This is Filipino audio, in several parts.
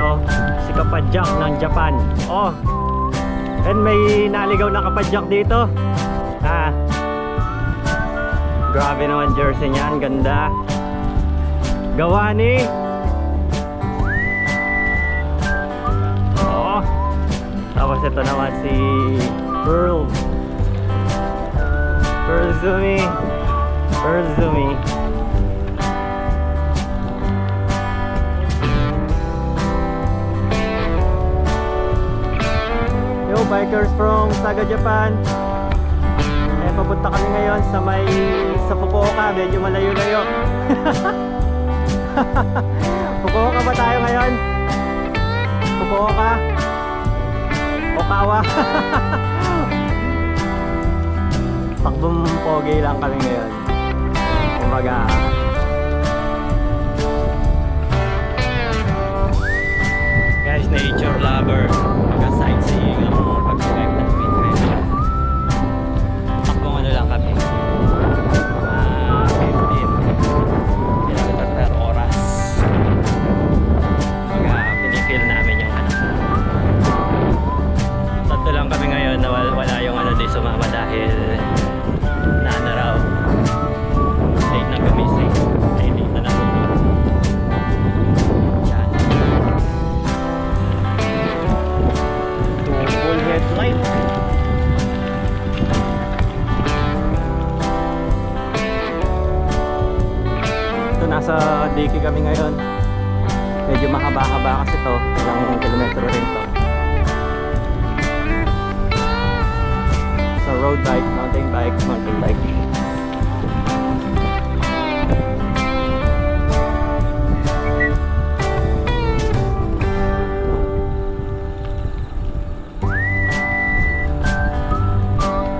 oh, si Kapadyak ng Japan. Oh, and may naligaw na Kapadyak dito. Ah, grabe naman jersey niyan, ganda. Gawa ni tapos ito naman si Pearl Zumi. Yo bikers from Saga Japan. Eh, papunta kami ngayon sa Fukuoka. Medyo malayo-layo. Fukuoka ba tayo ngayon? Fukuoka? Okawa. Takbong pogi lang kami ngayon. Kumbaga guys, nature lover, mag-sightseeing ang pag-drive namin ngayon. Takbong ano lang kami, 15 kilometer per oras. Pinifeel namin yung ano. Tatlo lang kami ngayon na wala yung ano di sumama dahil naana raw. Late na gumising. Ay, late na natulog. Yan. Full headlight. Ito, nasa Diki kami ngayon. Medyo mahaba-haba kasi to. Ilang kilometro rin to. Road bike, mountain bike.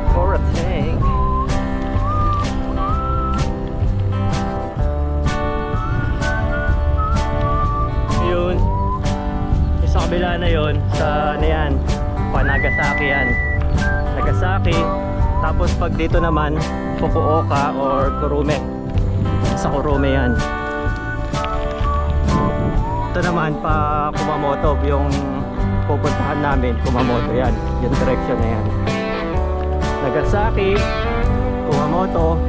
For a tank. Yun. Sa kabila na yun, sa ano yan, Nagasaki yan. Nagasaki, tapos pag dito naman Fukuoka or Kurume. Sa Kurume yan. Ito naman pa Kumamoto, yung pupuntahan namin, Kumamoto yan, yung direction na yan. Nagasaki, Kumamoto,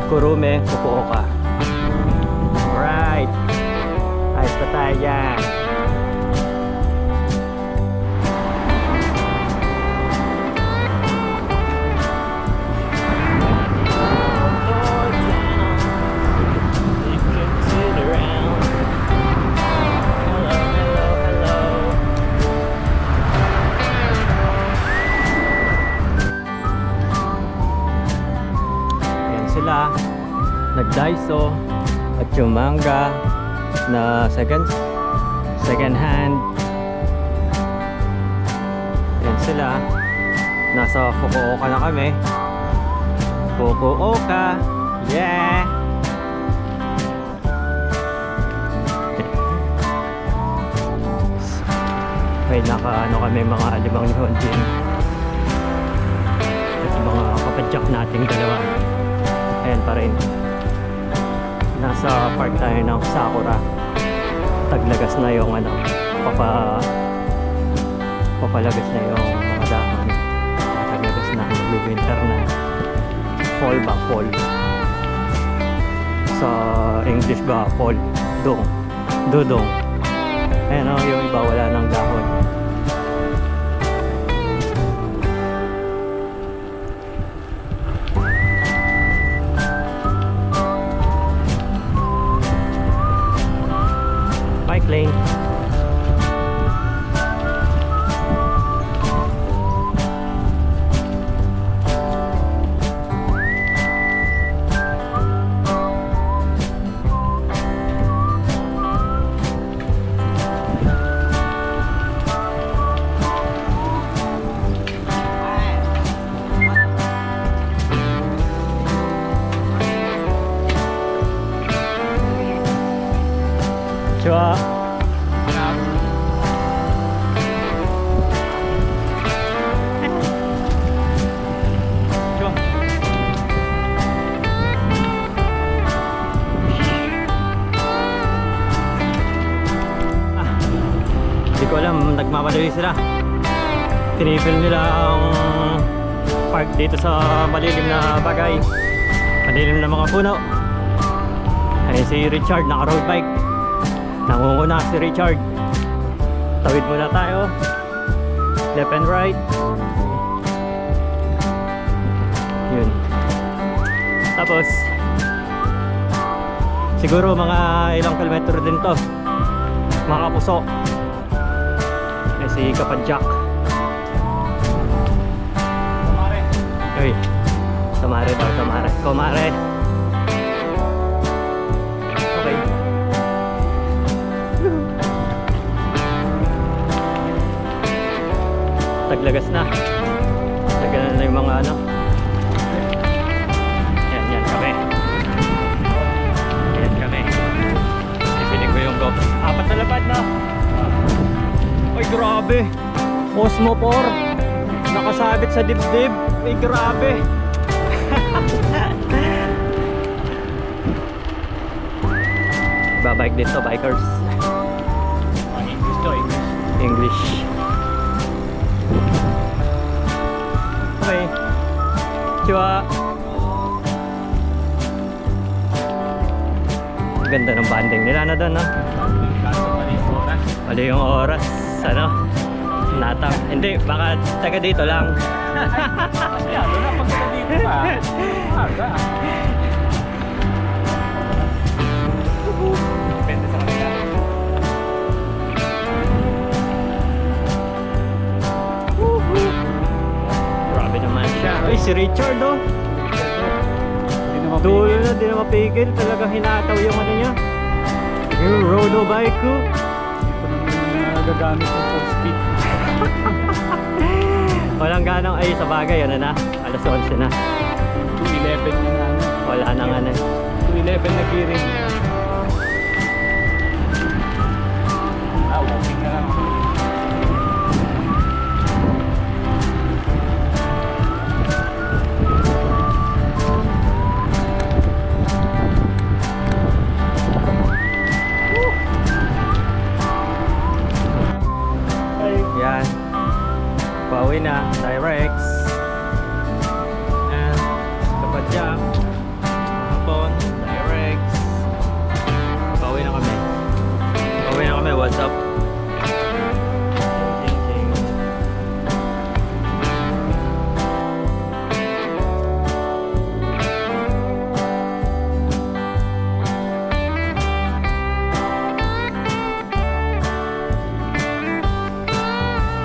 Kurume, Fukuoka. Alright, ayos pa tayo dyan. Nag-Daiso at yung manga na second hand. Yan sila. Nasa Fukuoka na kami. Fukuoka, yeah. May naka-ano kami, mga 5 Nihonjin at mga Kapadyak nating dalawa. Ayan pa rin. Nasa park tayo ng Sakura. Taglagas na yung ano, papalagas na yung mga dahon. Taglagas na, mag-winter na. Fall ba? Fall. Sa English ba? Fall. Dudong. Ayan o, yung iba wala ng dahon. Bike lane. Chua. alam, nagmamadali sila. Tinipil nila ang park dito sa malilim na bagay, malilim na mga puno. Ay si Richard naka road bike, nangunguna si Richard. Tawid muna tayo, left and right. Yun. Tapos siguro mga ilang kilometro din to, mga kapuso. Eh si Kapadjak. Uy, Samare daw, Samare. Komare. Okay. Taglagas na. Tagalan na yung mga ano. Yan kami. Yan kami. Ipinig ko yung GoPro. 4 na lapad na. Ay grabe. Osmo 4. Nakasabit sa dibdib. Ay grabe. Babike dito, bikers. English to, English. Okay. Chua. Ganda ng banding nila na doon, no? Mali yung oras. Ano? Natang. Hindi, baka taga dito lang. Kasi ano na, pag dito pa, aga. Depende sa kanila. Grabe naman siya. Ay, si Richard, oh. Dulo na, di na mapigil. Talagang hinataw yung ano niya. Yung rodo bike ko. Hindi ko nagagamit ng full speed. Walang ganang ay sa bagay, ano na? Alas 11 na. 211 na nga. Wala nang ano. 211 na gearing. Walking na lang. Yan. Pauwi na, Tyrex.